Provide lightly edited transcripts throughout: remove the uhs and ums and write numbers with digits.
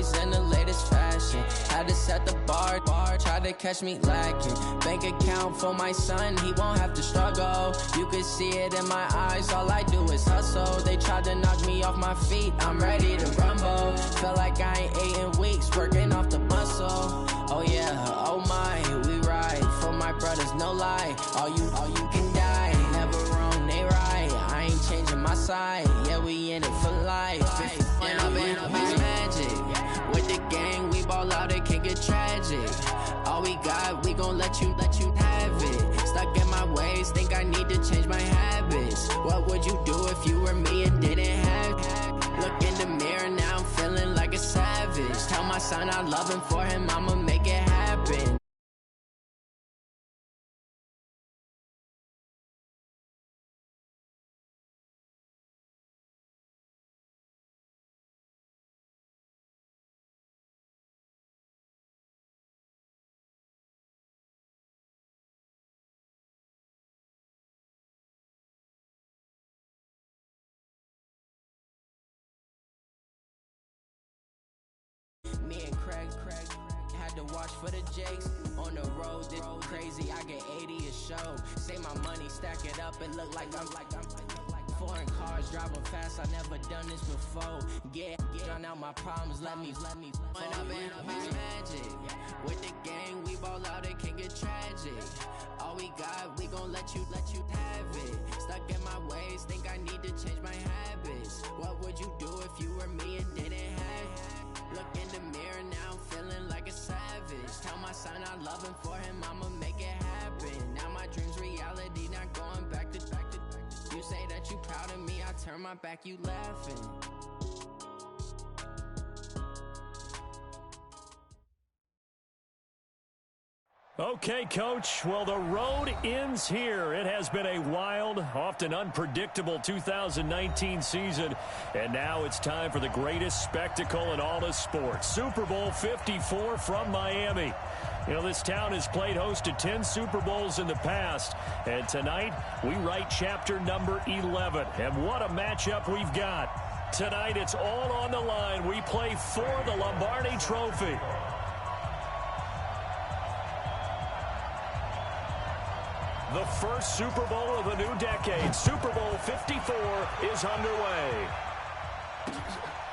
always in the latest fashion. Had to set the bar, try to catch me lacking. Bank account for my son, he won't have to struggle. You can see it in my eyes, all I do is hustle. They tried to knock me off my feet, I'm ready to rumble. Feel like I ain't ate in weeks, working off the muscle. Oh yeah, oh my, we ride for my brothers, no lie. All you can die, never wrong, they right. I ain't changing my side, yeah, we in it for life. When I've been magic, with the gang, we ball out, it can get tragic. All we got, we gon' let you have it. Stuck in my ways, think I need to change my habits. What would you do if you were me and didn't have it? Look in the mirror, now I'm feeling like a savage. Tell my son I love him, for him I'ma make it happen. Me and Craig had to watch for the Jakes. On the road, this crazy, I get 80 a show. Say my money, stack it up, and look like I'm foreign cars, driving fast, I never done this before. Get drown out my problems, let me When I've been magic, with the gang, we ball out, it can get tragic. All we got, we gon' let you have it. Stuck in my ways, think I need to change my habits. What would you do if you were me and didn't have it? Look in the mirror, now I'm feeling like a savage. Tell my son I love him, for him I'ma make it happen. Now my dream's reality, not going back to. You say that you proud of me, I turn my back, you laughing. Okay, Coach. Well, the road ends here. It has been a wild, often unpredictable 2019 season. And now it's time for the greatest spectacle in all of sports. Super Bowl 54 from Miami. You know, this town has played host to 10 Super Bowls in the past. And tonight, we write chapter number 11. And what a matchup we've got. Tonight, it's all on the line. We play for the Lombardi Trophy. The first Super Bowl of the new decade, Super Bowl 54, is underway.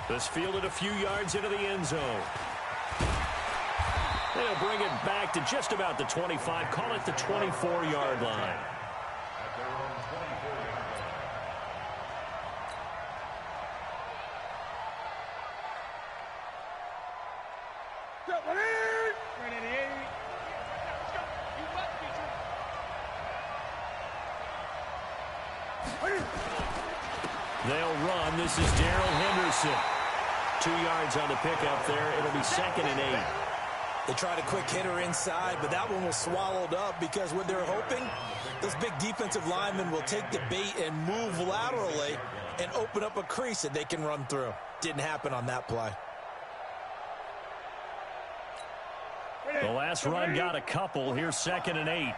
This fielded a few yards into the end zone. They'll bring it back to just about the 25, call it the 24-yard line. They'll run. This is Darrell Henderson. 2 yards on the pickup there. It'll be 2nd and 8. They tried a quick hitter inside, but that one was swallowed up because what they're hoping, those big defensive linemen will take the bait and move laterally and open up a crease that they can run through. Didn't happen on that play. The last run got a couple. Here's 2nd and 8.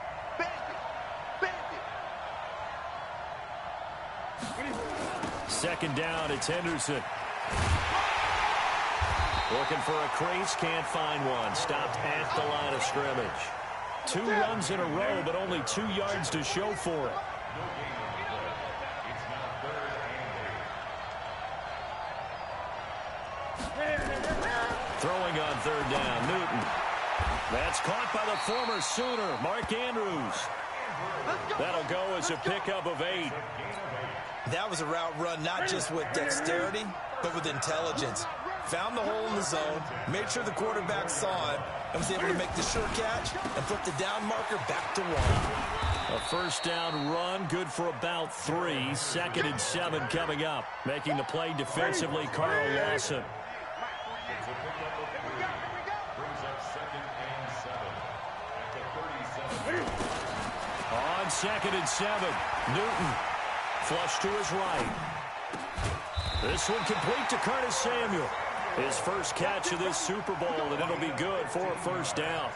Second down, it's Henderson. Looking for a crease, can't find one. Stopped at the line of scrimmage. 2 runs in a row, but only 2 yards to show for it. Throwing on 3rd down, Newton. That's caught by the former Sooner, Mark Andrews. That'll go as a pickup of 8. That was a route run not just with dexterity, but with intelligence. Found the hole in the zone, made sure the quarterback saw it, and was able to make the sure catch and flip the down marker back to 1. A first down run, good for about 3. 2nd and 7 coming up. Making the play defensively, Carl Lawson. On 2nd and 7, Newton. Flush to his right. This one complete to Curtis Samuel. His first catch of this Super Bowl, and it'll be good for a first down.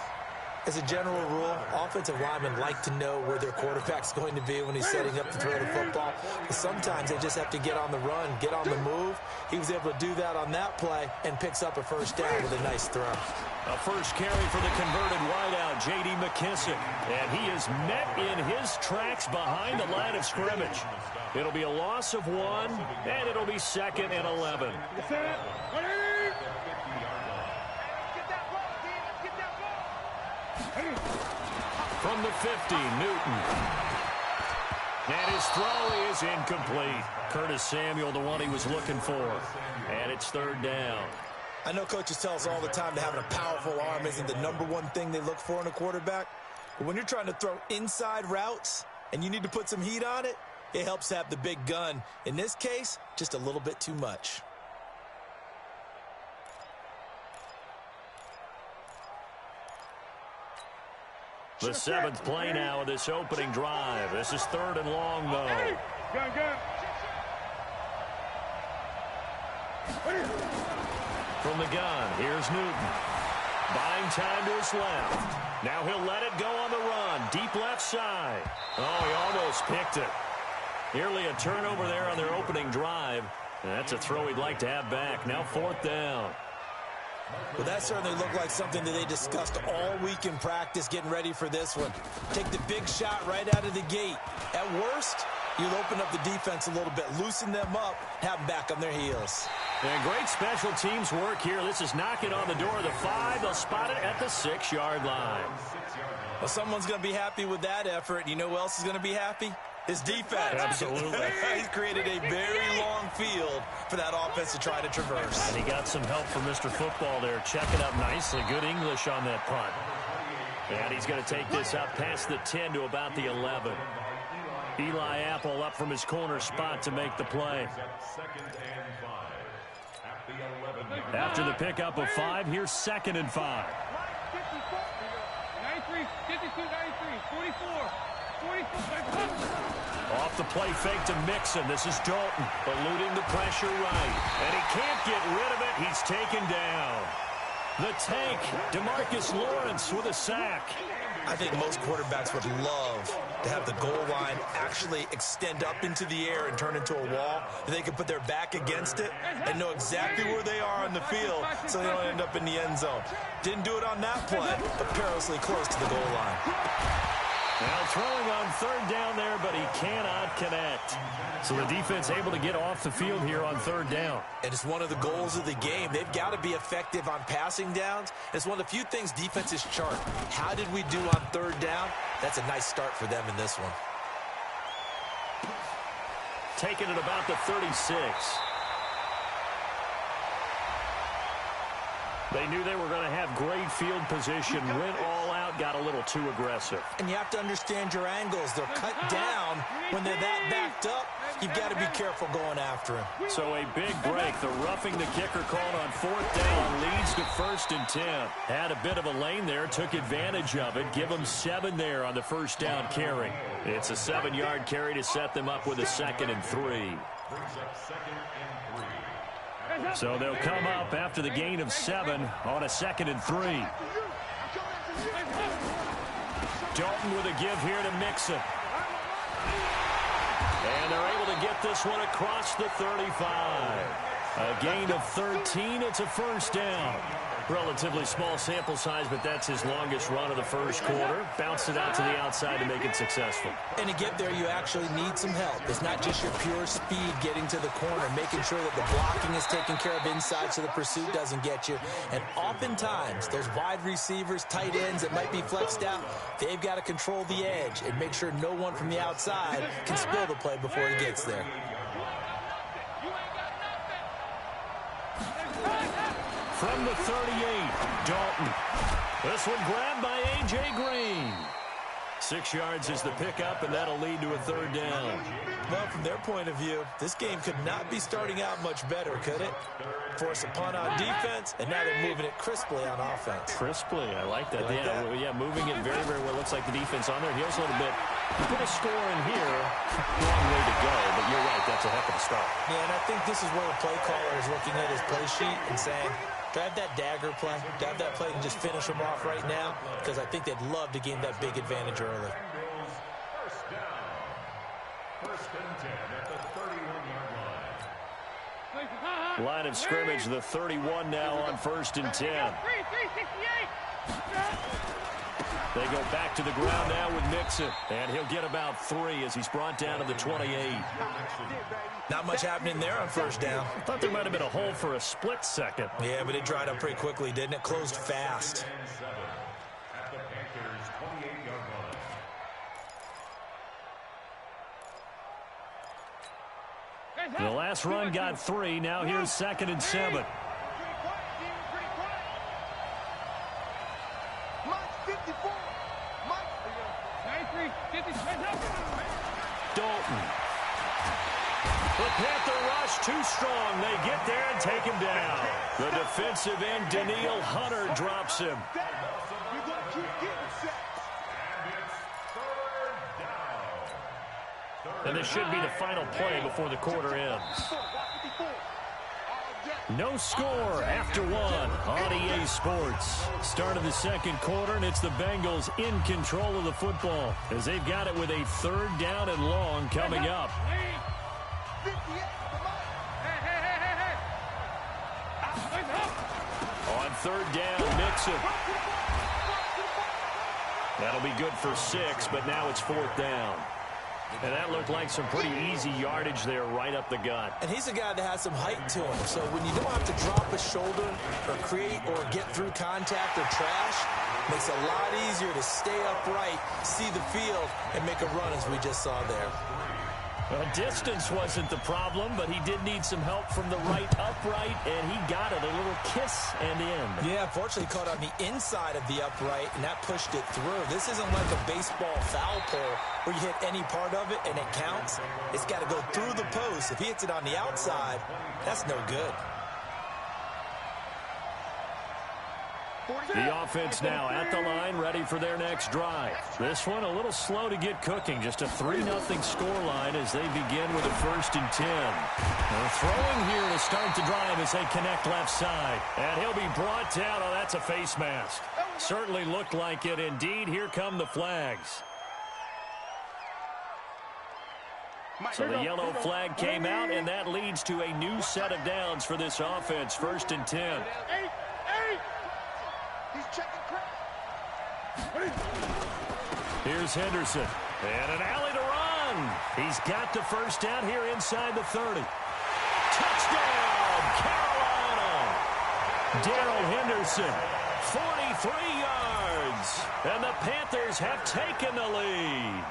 As a general rule, offensive linemen like to know where their quarterback's going to be when he's setting up to throw the football. But sometimes they just have to get on the run, get on the move. He was able to do that on that play and picks up a first down with a nice throw. A first carry for the converted wideout, J.D. McKissick. And he is met in his tracks behind the line of scrimmage. It'll be a loss of 1, and it'll be 2nd and 11. From the 50, Newton. And his throw is incomplete. Curtis Samuel, the one he was looking for. And it's 3rd down. I know coaches tell us all the time that having a powerful arm isn't the #1 thing they look for in a quarterback. But when you're trying to throw inside routes and you need to put some heat on it, it helps to have the big gun. In this case, just a little bit too much. The 7th play now of this opening drive. This is 3rd and long, though. From the gun, here's Newton. Buying time to his left. Now he'll let it go on the run. Deep left side. Oh, he almost picked it. Nearly a turnover there on their opening drive. And that's a throw he'd like to have back. Now 4th down. Well, that certainly looked like something that they discussed all week in practice getting ready for this one. Take the big shot right out of the gate. At worst, you'll open up the defense a little bit, loosen them up, have them back on their heels. And great special teams work here. This is knocking on the door of the 5. They'll spot it at the 6-yard line. Well, someone's going to be happy with that effort. You know who else is going to be happy? His defense. Absolutely. He's created a very long field for that offense to try to traverse. And he got some help from Mr. Football there, checking up nicely. Good English on that punt. And he's going to take this up past the 10 to about the 11. Eli Apple up from his corner spot to make the play. After the pickup of 5, here's 2nd and 5. 93, 52, 93, 44. Off the play fake to Mixon. This is Dalton eluding the pressure right. And he can't get rid of it. He's taken down. The tank, DeMarcus Lawrence with a sack. I think most quarterbacks would love to have the goal line actually extend up into the air and turn into a wall. They can put their back against it and know exactly where they are on the field so they don't end up in the end zone. Didn't do it on that play, but perilously close to the goal line. Now throwing on 3rd down there, but he cannot connect. So the defense able to get off the field here on 3rd down. And it's one of the goals of the game. They've got to be effective on passing downs. It's one of the few things defenses chart. How did we do on 3rd down? That's a nice start for them in this one. Taking it about the 36. They knew they were going to have great field position, went all out, got a little too aggressive. And you have to understand your angles. They're cut down when they're that backed up. You've got to be careful going after him. So a big break. The roughing the kicker called on 4th down leads to 1st and 10. Had a bit of a lane there, took advantage of it. Give them 7 there on the 1st down carry. It's a 7-yard carry to set them up with a 2nd and 3. So they'll come up after the gain of 7 on a 2nd and 3. Dalton with a give here to Mixon. And they're able to get this one across the 35. A gain of 13. It's a 1st down. Relatively small sample size, but that's his longest run of the 1st quarter. Bounced it out to the outside to make it successful. And to get there, you actually need some help. It's not just your pure speed getting to the corner, making sure that the blocking is taken care of inside so the pursuit doesn't get you. And oftentimes, those wide receivers, tight ends that might be flexed out, they've got to control the edge and make sure no one from the outside can spill the play before he gets there. From the 38, Dalton. This one grabbed by A.J. Green. 6 yards is the pickup, and that'll lead to a 3rd down. Well, from their point of view, this game could not be starting out much better, could it? Force a punt on defense, and now they're moving it crisply on offense. Crisply, I like that. Like that? Yeah, moving it very, very well. Looks like the defense on their heels a little bit. Put a score in here. Long way to go, but you're right. That's a heck of a start. Yeah, and I think this is where the play caller is looking at his play sheet and saying, Do I have that dagger play? Do I have that play and just finish them off right now? Because I think they'd love to gain that big advantage early. First and 10 at the 31-yard line. Line of scrimmage, the 31 now on 1st and 10. They go back to the ground now with Mixon, and he'll get about 3 as he's brought down to the 28. Not much happening there on first down. I thought there might have been a hole for a split second. Yeah, but it dried up pretty quickly, didn't it? Closed fast. At the Panthers' 28-yard line. The last run got 3. Now here's 2nd and 7. Dalton. The Panther rush too strong. They get there and take him down. The defensive end, Danielle Hunter, drops him. And this should be the final play before the quarter ends. No score after 1 on EA Sports. Start of the second quarter, and it's the Bengals in control of the football as they've got it with a 3rd down and long coming up. On 3rd down, Mixon. That'll be good for 6, but now it's 4th down. And that looked like some pretty easy yardage there right up the gut. And he's a guy that has some height to him. So when you don't have to drop a shoulder or create or get through contact or trash, it makes it a lot easier to stay upright, see the field, and make a run as we just saw there. Distance wasn't the problem, but he did need some help from the right upright, and he got it. A little kiss and in. Yeah, unfortunately caught on the inside of the upright, and that pushed it through. This isn't like a baseball foul pole where you hit any part of it and it counts. It's got to go through the post. If he hits it on the outside, that's no good. The offense now at the line, ready for their next drive. This one a little slow to get cooking. Just a 3-0 scoreline as they begin with a 1st and 10. They're throwing here to start the drive as they connect left side. And he'll be brought down. Oh, that's a face mask. Certainly looked like it. Indeed, here come the flags. So the yellow flag came out, and that leads to a new set of downs for this offense. 1st and 10. Here's Henderson. And an alley to run. He's got the 1st down here inside the 30. Touchdown, Carolina. Darrell Henderson, 43 yards. And the Panthers have taken the lead.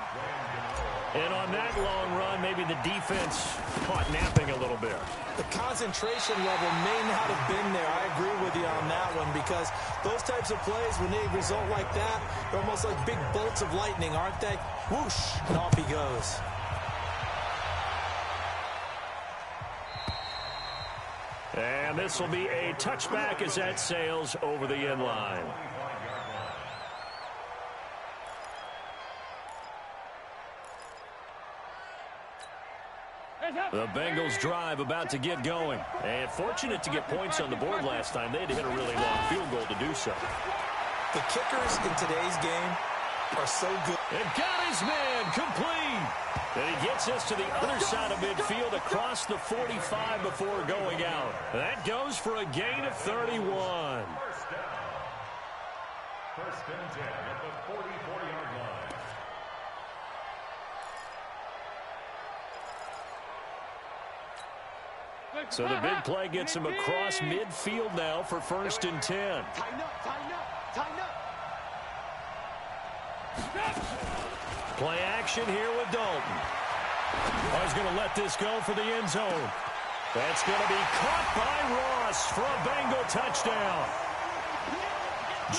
And on that long run, maybe the defense caught napping a little bit. The concentration level may not have been there. I agree with you on that one because those types of plays, when they result like that, they're almost like big bolts of lightning, aren't they? Whoosh, and off he goes. And this will be a touchback as that sails over the end line. The Bengals drive about to get going. And fortunate to get points on the board last time. They had to hit a really long field goal to do so. The kickers in today's game are so good. And got his man complete. And he gets us to the other side of midfield across the 45 before going out. That goes for a gain of 31. First and 10 at the 44-yard line. So the big play gets him across midfield now for 1st and 10. Tighten up, tighten up, tighten up. Play action here with Dalton. Oh, he's going to let this go for the end zone. That's going to be caught by Ross for a Bengal touchdown.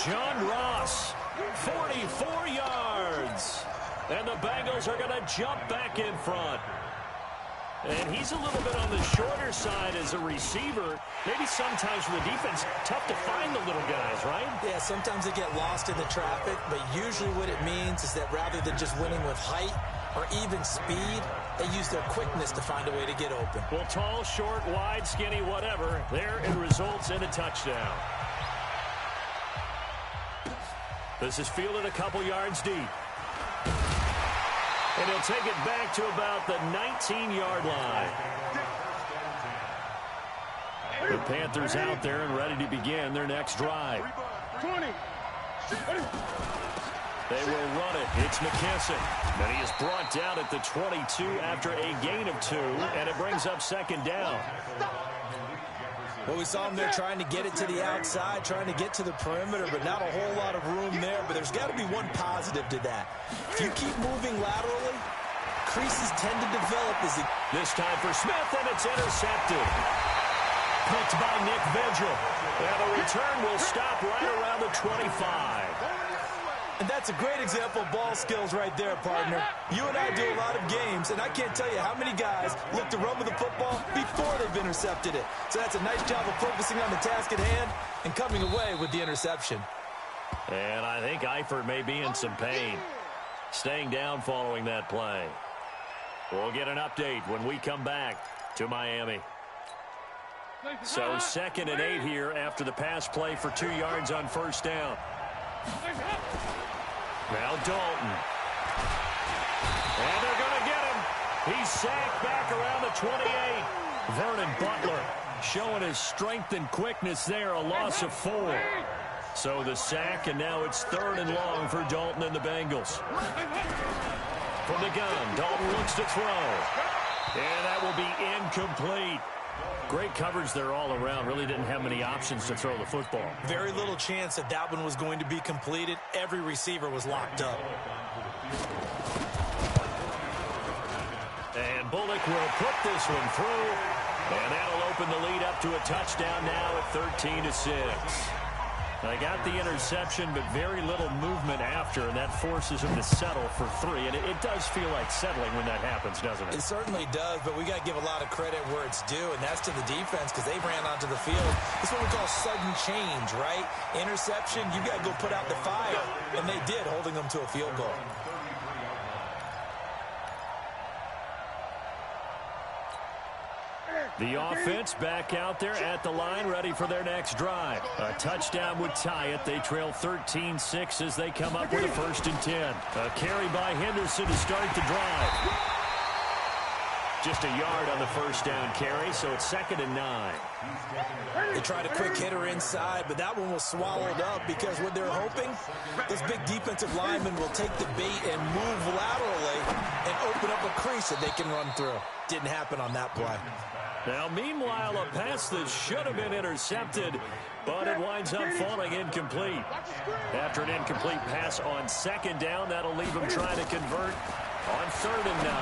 John Ross, 44 yards. And the Bengals are going to jump back in front. And he's a little bit on the shorter side as a receiver. Maybe sometimes for the defense, tough to find the little guys, right? Yeah, sometimes they get lost in the traffic, but usually what it means is that rather than just winning with height or even speed, They use their quickness to find a way to get open. Well, tall, short, wide, skinny, whatever. There it results in a touchdown. This is fielded a couple yards deep. And he'll take it back to about the 19-yard line. The Panthers out there and ready to begin their next drive. 20. They will run it. It's McKissick. And he is brought down at the 22 after a gain of 2, and it brings up second down. Well, we saw him there trying to get it to the outside, trying to get to the perimeter, but not a whole lot of room there. But there's got to be one positive to that. If you keep moving laterally, creases tend to develop as he... This time for Smith, and it's intercepted. Picked by Nick Vigil. And the return will stop right around the 25. And that's a great example of ball skills right there, partner. You and I do a lot of games, and I can't tell you how many guys look to run with the football before they've intercepted it. So that's a nice job of focusing on the task at hand and coming away with the interception. And I think Eifert may be in some pain, staying down following that play. We'll get an update when we come back to Miami. So 2nd and 8 here after the pass play for 2 yards on first down. Now Dalton. And they're going to get him. He's sacked back around the 28. Vernon Butler showing his strength and quickness there, a loss of 4. So the sack, and now it's 3rd and long for Dalton and the Bengals. From the gun, Dalton looks to throw. And that will be incomplete. Great coverage there all around. Really didn't have many options to throw the football. Very little chance that that one was going to be completed. Every receiver was locked up. And Bullock will put this one through. And that'll open the lead up to a touchdown now at 13-6. They got the interception, but very little movement after, and that forces him to settle for 3. And it does feel like settling when that happens, doesn't it? It certainly does, but we got to give a lot of credit where it's due, and that's to the defense because they ran onto the field. It's what we call sudden change, right? Interception, you got to go put out the fire, and they did, holding them to a field goal. The offense back out there at the line, ready for their next drive. A touchdown would tie it. They trail 13-6 as they come up with a 1st and 10. A carry by Henderson to start the drive. Just a yard on the first down carry, so it's 2nd and 9. They tried a quick hitter inside, but that one was swallowed up because what they're hoping, those big defensive linemen will take the bait and move laterally and open up a crease that they can run through. Didn't happen on that play. Now, meanwhile, a pass that should have been intercepted, but it winds up falling incomplete. After an incomplete pass on 2nd down, that'll leave him trying to convert on 3rd and 9.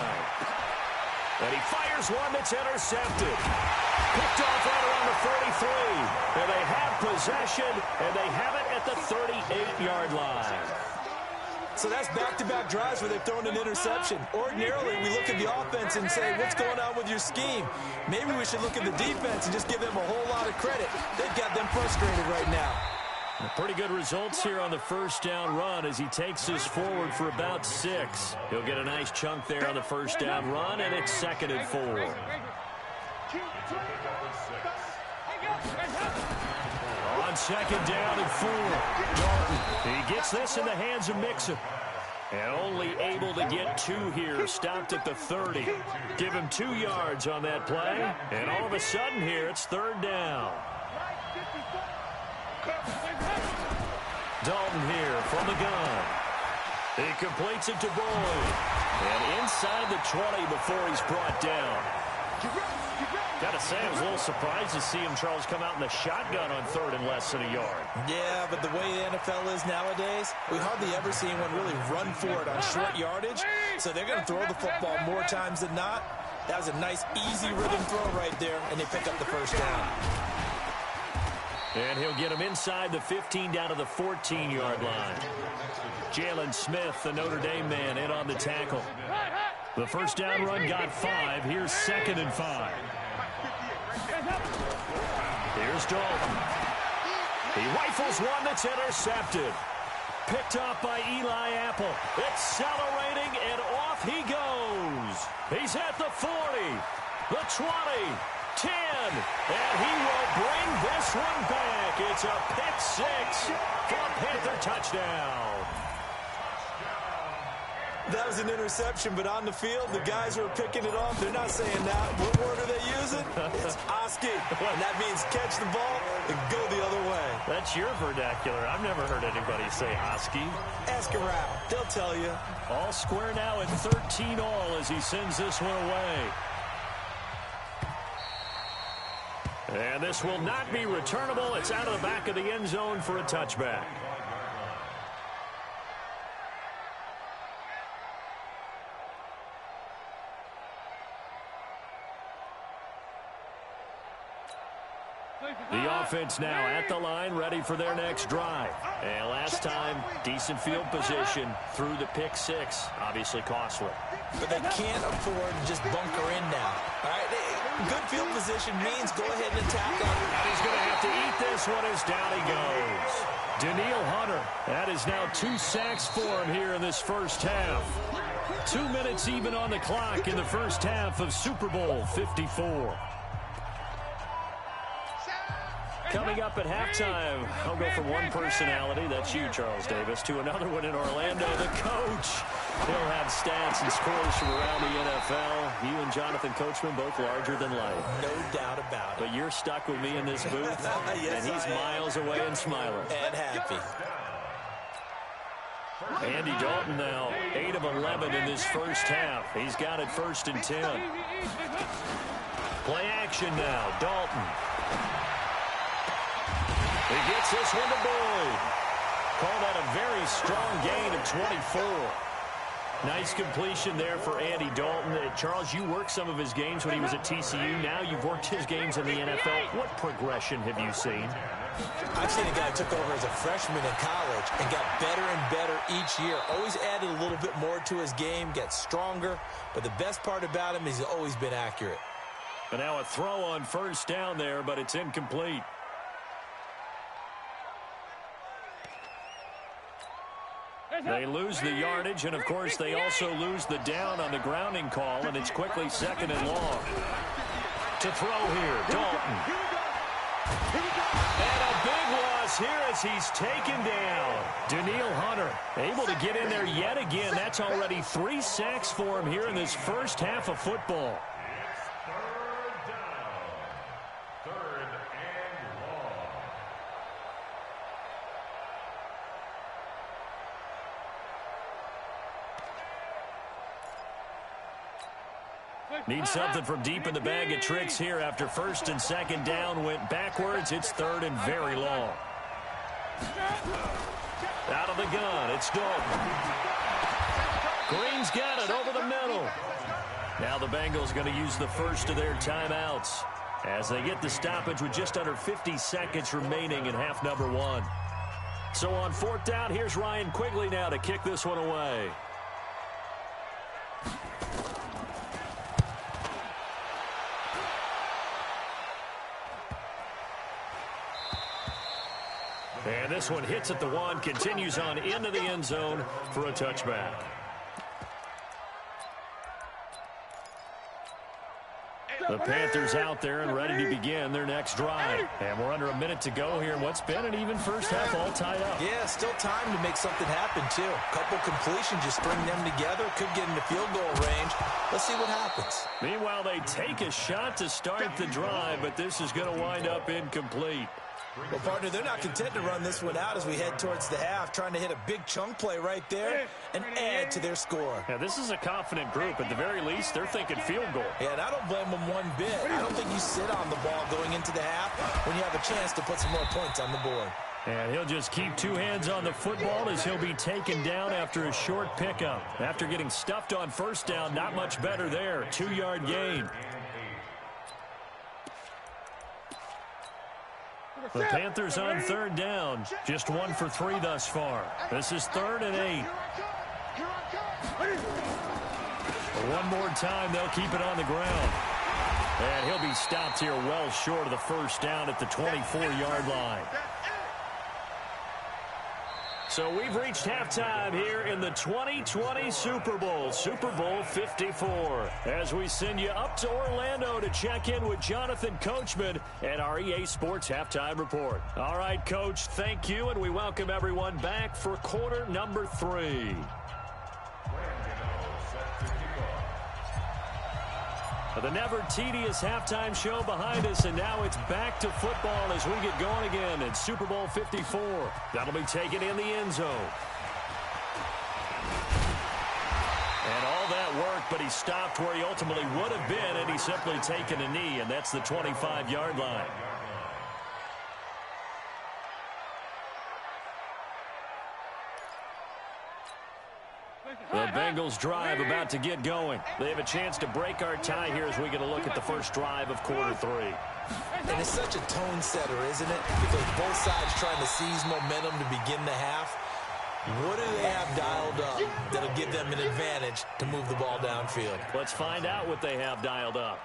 And he fires one that's intercepted. Picked off right around the 43. And they have possession, and they have it at the 38-yard line. So that's back-to-back drives where they've thrown an interception. Ordinarily, we look at the offense and say, what's going on with your scheme? Maybe we should look at the defense and just give them a whole lot of credit. They've got them frustrated right now. Pretty good results here on the first down run as he takes us forward for about 6. He'll get a nice chunk there on the first down run, and it's 2nd and 4. On 2nd down and 4, Dalton. He gets this in the hands of Mixon. And only able to get 2 here, stopped at the 30. Give him 2 yards on that play, and all of a sudden here, it's 3rd down. Dalton here from the gun. He completes it to Boyd. And inside the 20 before he's brought down. Gotta say, I was a little surprised to see him, Charles, come out in the shotgun on 3rd and less than a yard. Yeah, but the way the NFL is nowadays, we hardly ever see anyone really run for it on short yardage. So they're going to throw the football more times than not. That was a nice, easy rhythm throw right there, and they pick up the first down. And he'll get him inside the 15 down to the 14-yard line. Jalen Smith, the Notre Dame man, in on the tackle. The first down run got 5. Here's 2nd and 5. Here's Dalton. He rifles one that's intercepted. picked off by Eli Apple. Accelerating, and off he goes. He's at the 40, the 20, 10, and he will bring this one back. It's a pick six for a Panther touchdown. That was an interception, but on the field, the guys who are picking it off, they're not saying that. What word are they using? It's Oski. And that means catch the ball and go the other way. That's your vernacular. I've never heard anybody say Oski. Ask around. They'll tell you. All square now at 13 all as he sends this one away. And this will not be returnable. It's out of the back of the end zone for a touchback. The offense now at the line, ready for their next drive. And last time, decent field position through the pick six. Obviously costly. But they can't afford to just bunker in now. All right, good field position means go ahead and attack on it. And he's going to have to eat this one as down he goes. Daniil Hunter, that is now 2 sacks for him here in this first half. 2 minutes even on the clock in the first half of Super Bowl 54. Coming up at halftime, I'll go from one personality, that's you, Charles Davis, to another one in Orlando, the coach. He'll have stats and scores from around the NFL. You and Jonathan Coachman both larger than life. No doubt about it. But you're stuck with me in this booth, yes, and he's miles away and smiling. And happy. Andy Dalton now, 8 of 11 in this first half. He's got it 1st and 10. Play action now, Dalton. He gets this one to Boyd. Call that a very strong gain of 24. Nice completion there for Andy Dalton. Charles, you worked some of his games when he was at TCU. Now you've worked his games in the NFL. What progression have you seen? I've seen a guy who took over as a freshman in college and got better and better each year. Always added a little bit more to his game, gets stronger. But the best part about him is he's always been accurate. But now a throw on first down there, but it's incomplete. They lose the yardage, and, of course, they also lose the down on the grounding call, and it's quickly 2nd and long. To throw here, Dalton. And a big loss here as he's taken down. Daniil Hunter able to get in there yet again. That's already 3 sacks for him here in this first half of football. Need something from deep in the bag of tricks here after 1st and 2nd down went backwards. It's 3rd and very long. Out of the gun, it's Dalton. Green's got it over the middle. Now the Bengals going to use the first of their timeouts as they get the stoppage with just under 50 seconds remaining in half number 1. So on 4th down, here's Ryan Quigley now to kick this one away. And this one hits at the 1, continues on into the end zone for a touchback. The Panthers out there and ready to begin their next drive. And we're under a minute to go here in what's been an even first half all tied up. Yeah, still time to make something happen, too. Couple completions, just string them together. Could get into field goal range. Let's see what happens. Meanwhile, they take a shot to start the drive, but this is going to wind up incomplete. Well, partner, they're not content to run this one out as we head towards the half, trying to hit a big chunk play right there and add to their score. Yeah, this is a confident group. At the very least, they're thinking field goal. Yeah, and I don't blame them one bit. I don't think you sit on the ball going into the half when you have a chance to put some more points on the board. And he'll just keep 2 hands on the football as he'll be taken down after a short pickup. After getting stuffed on 1st down, not much better there. 2-yard gain. The Panthers on 3rd down. Just 1 for 3 thus far. This is 3rd and 8. One more time, they'll keep it on the ground. And he'll be stopped here well short of the 1st down at the 24-yard line. So we've reached halftime here in the 2020 Super Bowl, Super Bowl 54. As we send you up to Orlando to check in with Jonathan Coachman and our EA Sports Halftime Report. All right, Coach, thank you, and we welcome everyone back for quarter number 3. The never-tedious halftime show behind us, and now it's back to football as we get going again in Super Bowl 54. That'll be taken in the end zone. And all that work, but he stopped where he ultimately would have been, and he's simply taken a knee, and that's the 25-yard line. The Bengals drive about to get going. They have a chance to break our tie here as we get a look at the first drive of quarter 3. And it's such a tone setter, isn't it? Because both sides trying to seize momentum to begin the half. What do they have dialed up that'll give them an advantage to move the ball downfield? Let's find out what they have dialed up.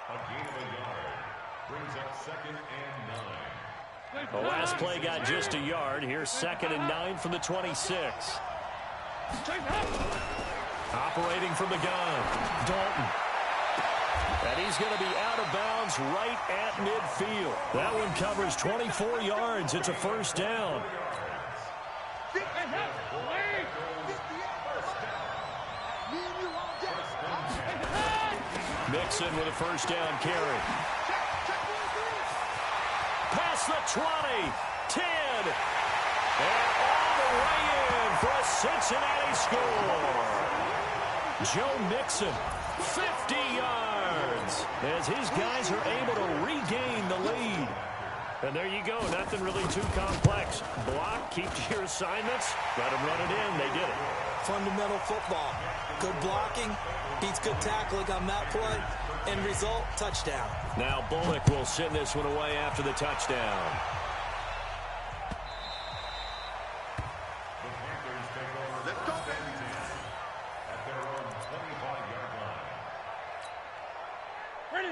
Brings up 2nd and 9. The last play got just a yard. Here's 2nd and 9 from the 26. Operating from the gun, Dalton. And he's going to be out of bounds right at midfield. That one covers 24 yards. It's a first down. Mixon with a first down carry. Past the 20, 10, and all the way in for a Cincinnati score. Joe Mixon, 50 yards, as his guys are able to regain the lead. And there you go, nothing really too complex. Block, keep to your assignments, let them run it in. They did it. Fundamental football. Good blocking, beats good tackling on that play. End result, touchdown. Now Bullock will send this one away after the touchdown.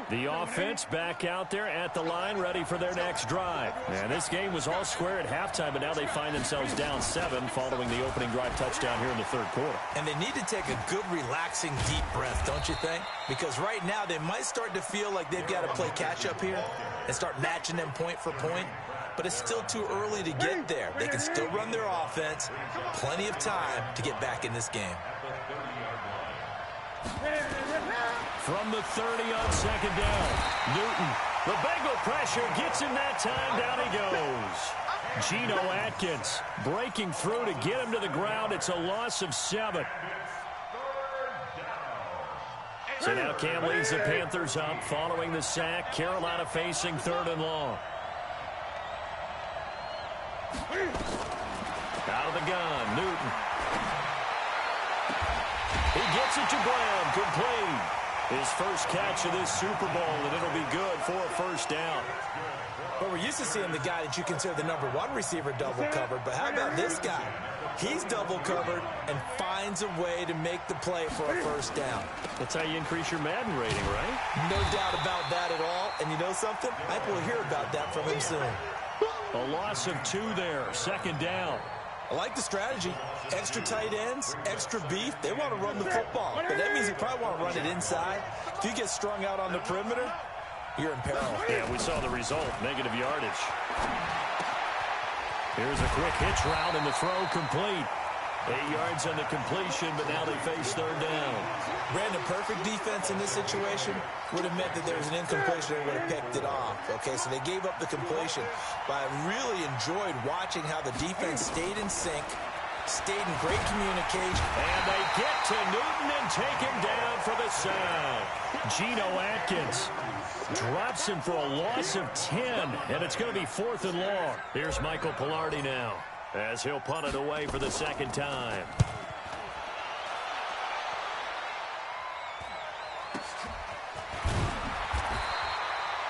The offense back out there at the line, ready for their next drive. And this game was all square at halftime, but now they find themselves down 7 following the opening drive touchdown here in the third quarter. And they need to take a good, relaxing, deep breath, don't you think? Because right now they might start to feel like they've got to play catch-up here and start matching them point for point. But it's still too early to get there. They can still run their offense. Plenty of time to get back in this game. From the 30 on 2nd down, Newton. The Bengal pressure gets him that time. Down he goes. Geno Atkins breaking through to get him to the ground. It's a loss of 7. So now Cam leads the Panthers up following the sack. Carolina facing 3rd and long. Out of the gun, Newton. He gets it to Brown, complete. His first catch of this Super Bowl, and it'll be good for a first down. Well, we're used to seeing the guy that you consider the #1 receiver double covered, but how about this guy? He's double covered and finds a way to make the play for a first down. That's how you increase your Madden rating, right? No doubt about that at all. And you know something? I think we'll hear about that from him soon. A loss of 2 there, 2nd down. I like the strategy. Extra tight ends, extra beef. They want to run the football. But that means they probably want to run it inside. If you get strung out on the perimeter, you're in peril. Yeah, we saw the result. Negative yardage. Here's a quick hitch route, and the throw complete. 8 yards on the completion, but now they face 3rd down. Brandon, perfect defense in this situation would have meant that there was an incompletion and would have picked it off. Okay, so they gave up the completion. But I really enjoyed watching how the defense stayed in sync, stayed in great communication. And they get to Newton and take him down for the sack. Geno Atkins drops him for a loss of 10, and it's going to be 4th and long. Here's Michael Pilardi now, as he'll punt it away for the 2nd time.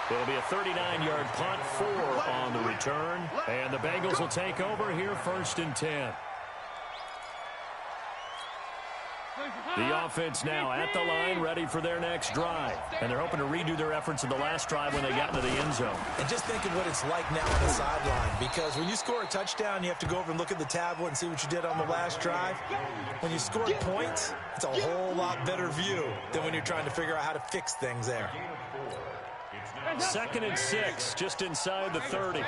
It'll be a 39-yard punt, 4 on the return. And the Bengals will take over here 1st and 10. The offense now at the line, ready for their next drive. And they're hoping to redo their efforts in the last drive when they got into the end zone. And just think of what it's like now on the sideline, because when you score a touchdown, you have to go over and look at the tablet and see what you did on the last drive. When you score points, it's a whole lot better view than when you're trying to figure out how to fix things there. 2nd and 6, just inside the 30.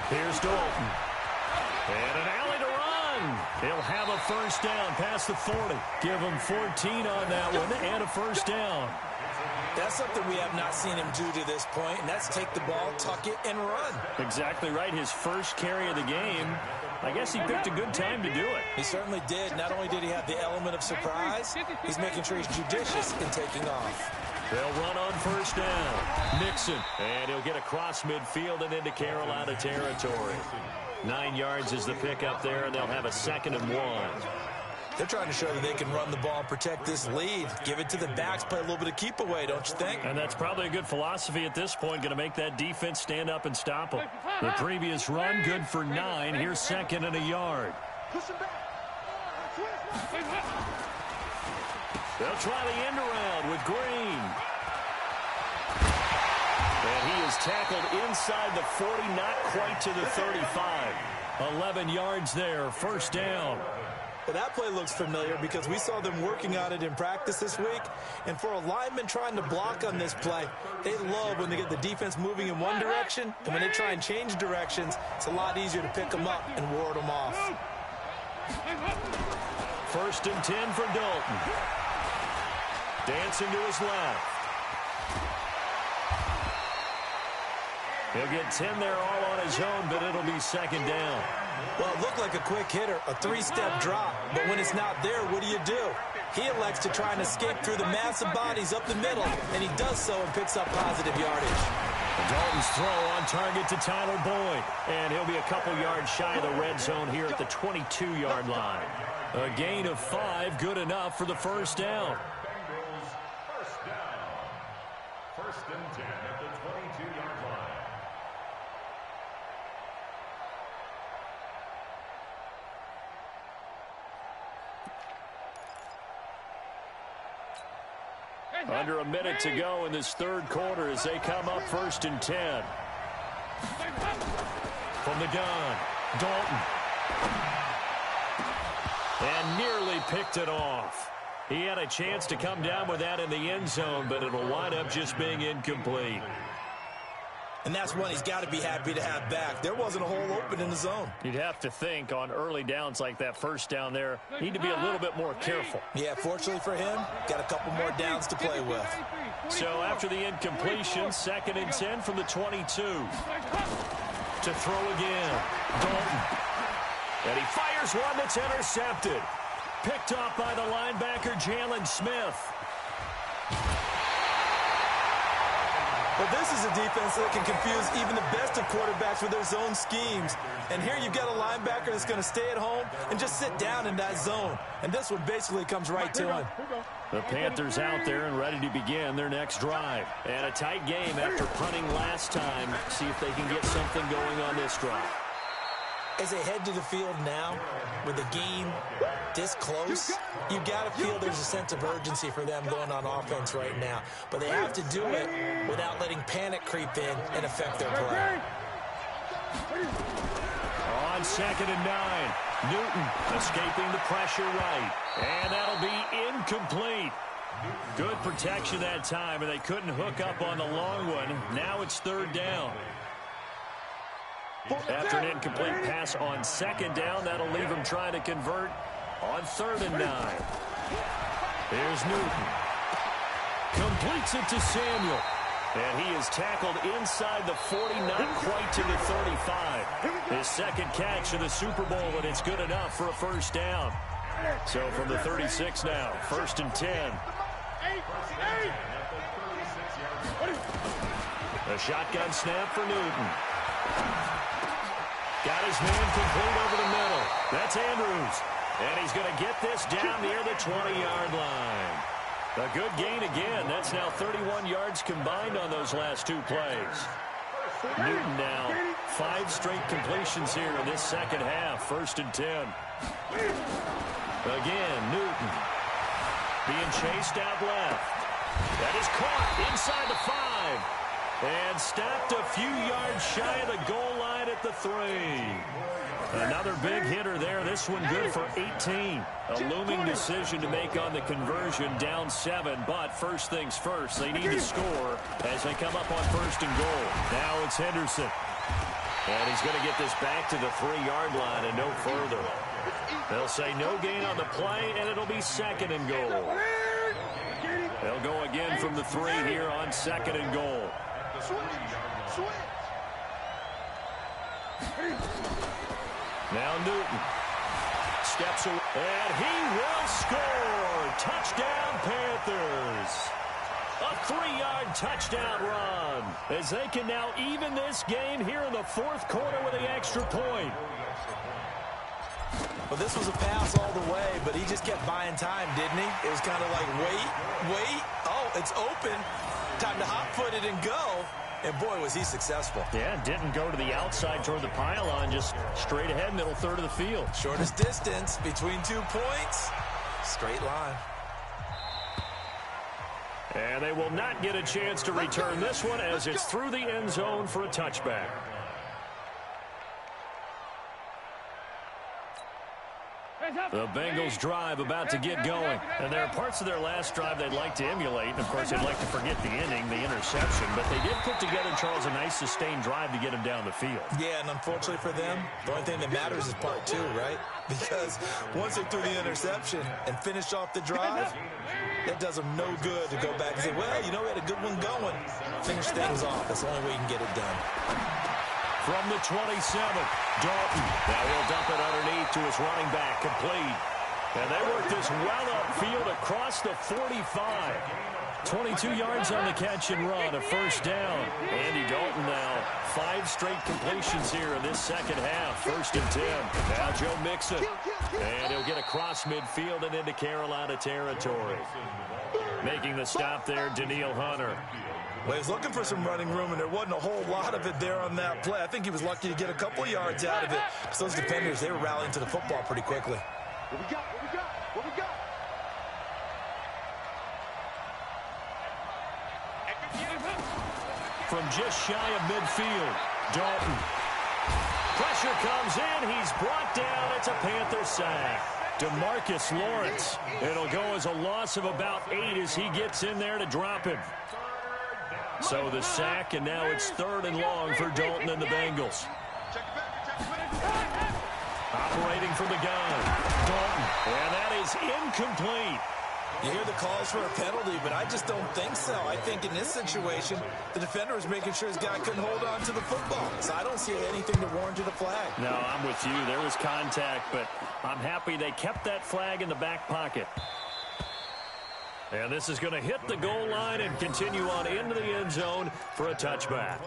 Here's Dalton. And an alley to run. He'll have a first down past the 40. Give him 14 on that one and a first down. That's something we have not seen him do to this point, and that's take the ball, tuck it, and run. Exactly right. His first carry of the game. I guess he picked a good time to do it. He certainly did. Not only did he have the element of surprise, he's making sure he's judicious in taking off. They'll run on first down. Nixon. And he'll get across midfield and into Carolina territory. 9 yards is the pickup there, and they'll have a 2nd and 1. They're trying to show that they can run the ball and protect this lead. Give it to the backs, play a little bit of keep away, don't you think? And that's probably a good philosophy at this point, going to make that defense stand up and stop them. The previous run, good for 9. Here's 2nd and a yard. They'll try the end around with Green. And he is tackled inside the 40, not quite to the 35. 11 yards there, first down. Well, that play looks familiar because we saw them working on it in practice this week. And for a lineman trying to block on this play, they love when they get the defense moving in one direction. And when they try and change directions, it's a lot easier to pick them up and ward them off. 1st and 10 for Dalton. Dancing to his left. He'll get 10 there all on his own, but it'll be 2nd down. Well, it looked like a quick hitter, a 3-step drop. But when it's not there, what do? He elects to try and escape through the massive bodies up the middle, and he does so and picks up positive yardage. Dalton's throw on target to Tyler Boyd. And he'll be a couple yards shy of the red zone here at the 22-yard line. A gain of 5, good enough for the first down. First down. 1st and 10 at the 22-yard line. Under a minute to go in this 3rd quarter as they come up 1st and 10. From the gun, Dalton. And nearly picked it off. He had a chance to come down with that in the end zone, but it'll wind up just being incomplete. And that's one he's got to be happy to have back. There wasn't a hole open in the zone. You'd have to think on early downs like that first down there, need to be a little bit more careful. Yeah, fortunately for him, got a couple more downs to play with. So after the incompletion, 2nd and 10 from the 22. To throw again, Dalton. And he fires one that's intercepted. Picked off by the linebacker, Jalen Smith. Well, this is a defense that can confuse even the best of quarterbacks with their zone schemes. And here you've got a linebacker that's going to stay at home and just sit down in that zone. And this one basically comes right to him. The Panthers out there and ready to begin their next drive. And a tight game after punting last time. See if they can get something going on this drive. As they head to the field now, with the game this close, you've got to feel there's a sense of urgency for them going on offense right now. But they have to do it without letting panic creep in and affect their play. On 2nd and 9, Newton escaping the pressure right. And that'll be incomplete. Good protection that time, and they couldn't hook up on the long one. Now it's 3rd down. After an incomplete pass on 2nd down, that'll leave him trying to convert on 3rd and 9. Here's Newton. Completes it to Samuel. And he is tackled inside the 40, not quite to the 35. His 2nd catch of the Super Bowl, and it's good enough for a first down. So from the 36 now, 1st and 10. A shotgun snap for Newton. Got his man complete over the middle. That's Andrews. And he's going to get this down near the 20-yard line. A good gain again. That's now 31 yards combined on those last 2 plays. Newton now 5 straight completions here in this second half. 1st and 10. Again, Newton being chased out left. That is caught inside the 5 and stopped a few yards shy of the goal line at the 3. Another big hitter there. This one good for 18. A looming decision to make on the conversion, down 7. But first things first, they need to score as they come up on 1st and goal. Now it's Henderson. And he's going to get this back to the 3-yard line and no further. They'll say no gain on the play, and it'll be 2nd and goal. They'll go again from the 3 here on 2nd and goal. Now Newton steps away, and he will score. Touchdown, Panthers. A 3-yard touchdown run as they can now even this game here in the 4th quarter with the extra point. Well, this was a pass all the way, but he just kept buying time, didn't he? It was kind of like, wait. Oh, it's open. Time to hot-foot it and go. And, boy, was he successful. Yeah, didn't go to the outside toward the pylon, just straight ahead, middle third of the field. Shortest distance between 2 points. Straight line. And they will not get a chance to return this one as it's through the end zone for a touchback. The Bengals drive about to get going. And there are parts of their last drive they'd like to emulate. And, of course, they'd like to forget the ending, the interception. But they did put together, Charles, a nice sustained drive to get him down the field. Yeah, and unfortunately for them, the only thing that matters is part 2, right? Because once they threw the interception and finished off the drive, that does them no good to go back and say, well, you know, we had a good one going. Finish things off. That's the only way you can get it done. From the 27, Dalton. Now he'll dump it underneath to his running back, complete. And they work this well upfield across the 45. 22 yards on the catch and run, a 1st down. Andy Dalton now 5 straight completions here in this second half. 1st and 10. Now Joe Mixon. And he'll get across midfield and into Carolina territory. Making the stop there, Danielle Hunter. Well, he was looking for some running room, and there wasn't a whole lot of it there on that play. I think he was lucky to get a couple yards out of it. Because those defenders, they were rallying to the football pretty quickly. What we got? What we got? What we got? From just shy of midfield, Dalton. Pressure comes in. He's brought down. It's a Panther sack. DeMarcus Lawrence. It'll go as a loss of about 8 as he gets in there to drop him. So the sack, and now it's 3rd and long for Dalton and the Bengals. Operating from the gun, Dalton, and that is incomplete. You hear the calls for a penalty, but I just don't think so. I think in this situation, the defender was making sure his guy couldn't hold on to the football. So I don't see anything to warrant a flag. No, I'm with you. There was contact, but I'm happy they kept that flag in the back pocket. And this is going to hit the goal line and continue on into the end zone for a touchback.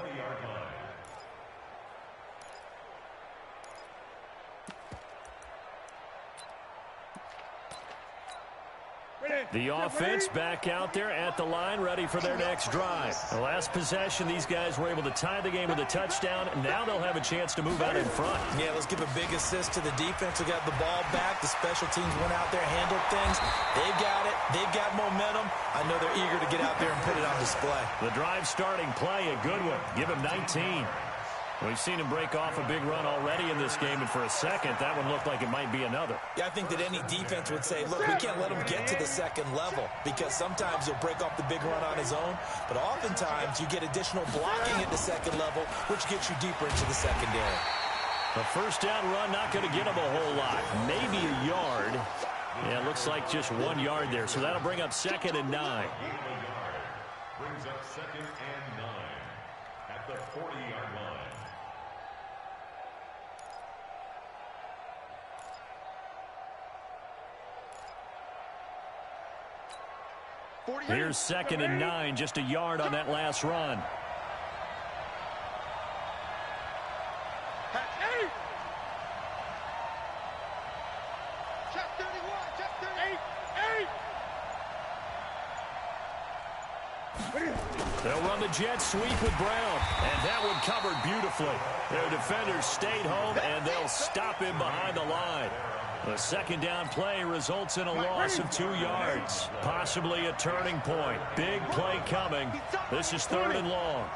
The offense back out there at the line, ready for their next drive. The last possession, these guys were able to tie the game with a touchdown. Now they'll have a chance to move out in front. Yeah, let's give a big assist to the defense who got the ball back. The special teams went out there, handled things. They've got it. They've got momentum. I know they're eager to get out there and put it on display. The drive starting play, a good one. Give him 19. We've seen him break off a big run already in this game, and for a second, that one looked like it might be another. Yeah, I think that any defense would say, look, we can't let him get to the second level because sometimes he'll break off the big run on his own, but oftentimes you get additional blocking at the second level, which gets you deeper into the secondary. A 1st down run, not going to get him a whole lot. Maybe a yard. Yeah, it looks like just 1 yard there, so that'll bring up 2nd and 9. Brings up 2nd and 9 at the 40-yard line. Here's 2nd and 9, just a yard on that last run. Check 31, check 38. They'll run the jet sweep with Brown, and that one covered beautifully. Their defenders stayed home, and they'll stop him behind the line. The second down play results in a loss of 2 yards, possibly a turning point. Big play coming. This is 3rd and long.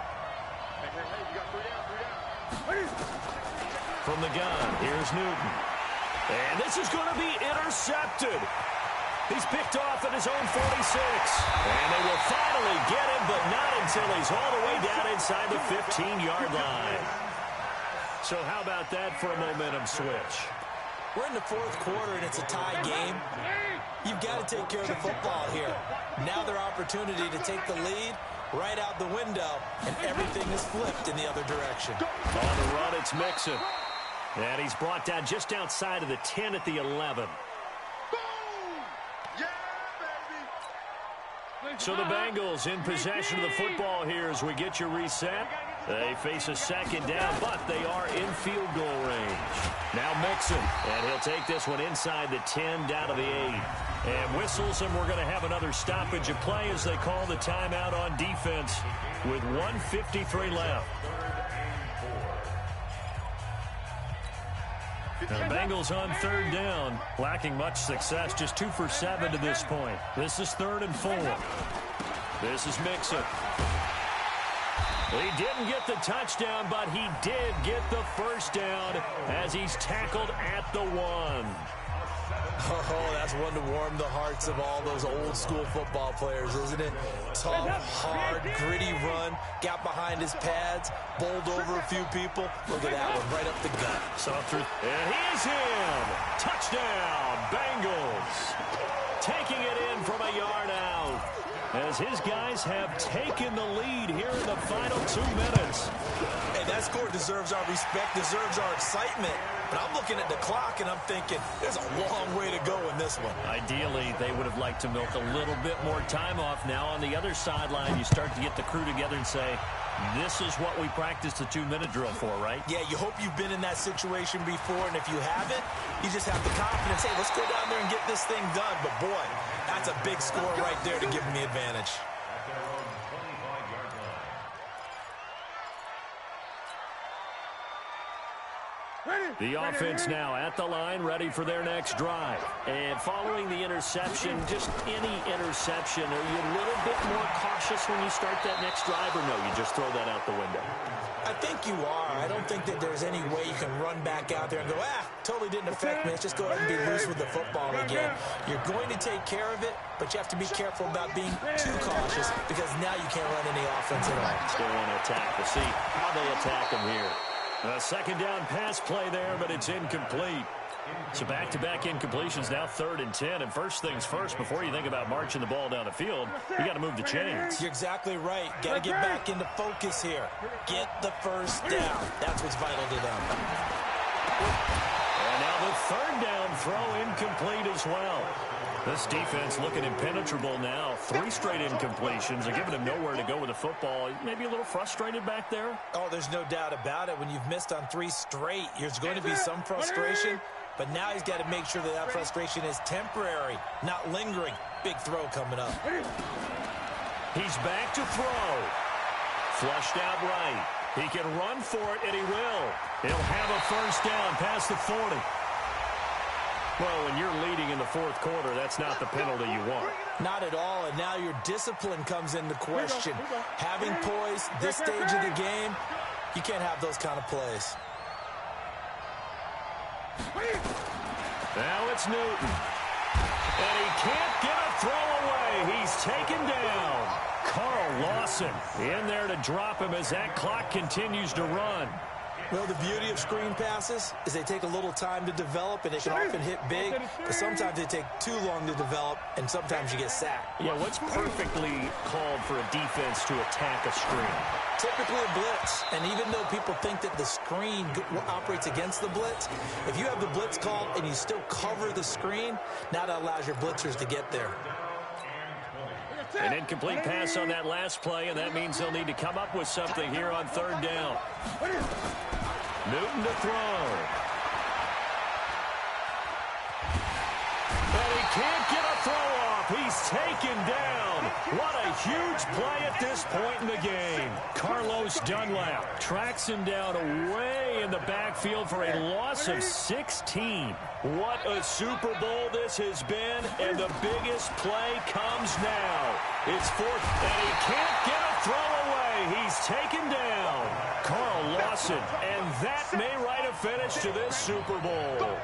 From the gun, here's Newton. And this is going to be intercepted. He's picked off at his own 46. And they will finally get him, but not until he's all the way down inside the 15-yard line. So how about that for a momentum switch? We're in the 4th quarter, and it's a tie game. You've got to take care of the football here. Now their opportunity to take the lead right out the window, and everything is flipped in the other direction. On the run, it's Mixon. And he's brought down just outside of the 10 at the 11. So the Bengals in possession of the football here as we get you reset. They face a second down, but they are in field goal range. Now Mixon, and he'll take this one inside the 10 down to the 8. And whistles, and we're going to have another stoppage of play as they call the timeout on defense with 1:53 left. The Bengals on 3rd down, lacking much success, just 2 for 7 to this point. This is 3rd and 4. This is Mixon. He didn't get the touchdown, but he did get the first down as he's tackled at the 1. Oh, that's one to warm the hearts of all those old-school football players, isn't it? Tough, hard, gritty run, got behind his pads, bowled over a few people. Look at that one, right up the gut. And he is in. Touchdown, Bengals. Taking it in from a yard out as his guys have taken the lead here in the final 2 minutes. Hey, that score deserves our respect, deserves our excitement. But I'm looking at the clock, and I'm thinking there's a long way to go in this one. Ideally, they would have liked to milk a little bit more time off. Now on the other sideline, you start to get the crew together and say, this is what we practiced the 2-minute drill for, right? Yeah, you hope you've been in that situation before, and if you haven't, you just have the confidence, hey, let's go down there and get this thing done. But, boy, that's a big score right there to give them the advantage. The offense now at the line, ready for their next drive. And following the interception, just any interception, are you a little bit more cautious when you start that next drive, or no, you just throw that out the window? I think you are. I don't think that there's any way you can run back out there and go, totally didn't affect me. Let's just go ahead and be loose with the football again. You're going to take care of it, but you have to be careful about being too cautious because now you can't run any offense at all. Still want to attack. We'll see how they attack them here. A second down pass play there, but it's incomplete. So back-to-back incompletions, now 3rd and 10. And first things first, before you think about marching the ball down the field, you got to move the chains. You're exactly right. Got to get back into focus here. Get the first down. That's what's vital to them. And now the 3rd down throw incomplete as well. This defense looking impenetrable now. 3 straight incompletions. They're giving him nowhere to go with the football. Maybe a little frustrated back there. Oh, there's no doubt about it. When you've missed on 3 straight, there's going to be some frustration. But now he's got to make sure that that frustration is temporary, not lingering. Big throw coming up. He's back to throw. Flushed out right. He can run for it, and he will. He'll have a first down past the 40. Well, when you're leading in the 4th quarter, that's not the penalty you want. Not at all, and now your discipline comes into question. Having poise this stage of the game, you can't have those kind of plays. Now it's Newton. And he can't get a throw away. He's taken down. Carl Lawson in there to drop him as that clock continues to run. Well, the beauty of screen passes is they take a little time to develop, and they can often hit big, but sometimes they take too long to develop, and sometimes you get sacked. Yeah, what's perfectly called for a defense to attack a screen? Typically a blitz, and even though people think that the screen operates against the blitz, if you have the blitz called and you still cover the screen, now that allows your blitzers to get there. An incomplete pass on that last play, and that means they'll need to come up with something here on 3rd down. Newton to throw. And he can't get a throw off. He's taken down. What a huge play at this point in the game. Carlos Dunlap tracks him down away in the backfield for a loss of 16. What a Super Bowl this has been, and the biggest play comes now. It's fourth, and he can't get a throw away. He's taken down. Carl Lawson, and that may write a finish to this Super Bowl.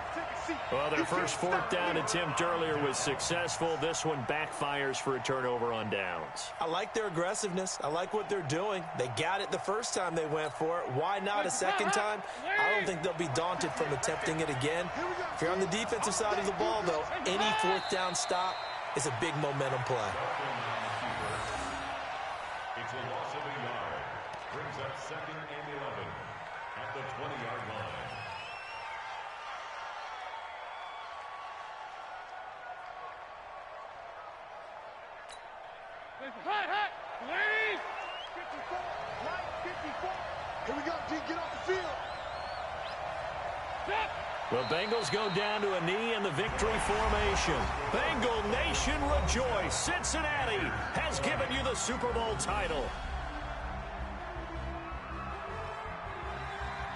Well, their first fourth down attempt earlier was successful. This one backfires for a turnover on downs. I like their aggressiveness. I like what they're doing. They got it the first time they went for it. Why not a second time? I don't think they'll be daunted from attempting it again. If you're on the defensive side of the ball, though, any fourth down stop is a big momentum play. It's a loss of a yard. Brings up 2nd and 11 at the 20-yard line. Hey, please! 54, right, 54. Here we go, D, get off the field. The Bengals go down to a knee in the victory formation. Bengal Nation rejoice. Cincinnati has given you the Super Bowl title.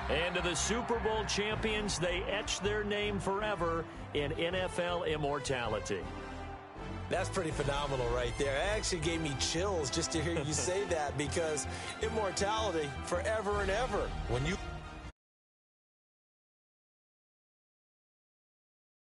And to the Super Bowl champions, they etch their name forever in NFL immortality. That's pretty phenomenal right there. It actually gave me chills just to hear you say that, because immortality forever and ever. When you